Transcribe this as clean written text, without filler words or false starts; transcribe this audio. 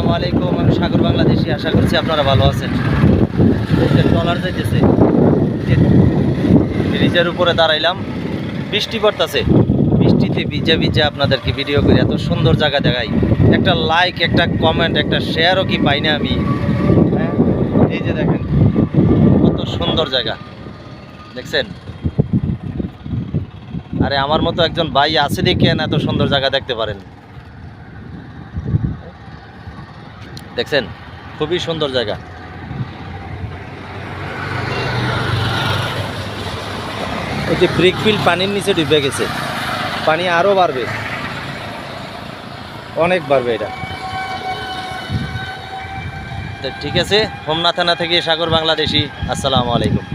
আসসালামু আলাইকুম। আমি সাগর বাংলাদেশি, আশা করছি আপনারা ভালো আছেন। ট্রলার যাইতেছে, ব্রিজের উপরে দাঁড়াইলাম, বৃষ্টি পড়তেছে, বৃষ্টিতে ভিজে ভিজে আপনাদেরকে ভিডিও করে এত সুন্দর জায়গা দেখাই। একটা লাইক, একটা কমেন্ট, একটা শেয়ারও কি পাই না আমি। হ্যাঁ, এই যে দেখেন কত সুন্দর জায়গা, দেখছেন? আরে আমার মতো একজন ভাই আছে দেখেন এত সুন্দর জায়গা দেখতে পারেন, দেখছেন? খুবই সুন্দর জায়গা। এই যে ব্রিক ফিল্ড পানির নিচে ডুবে গেছে, পানি আরও বাড়বে, অনেক বাড়বে এটা। তো ঠিক আছে, হোমনা থানা থেকে সাগর বাংলাদেশি, আসসালামু আলাইকুম।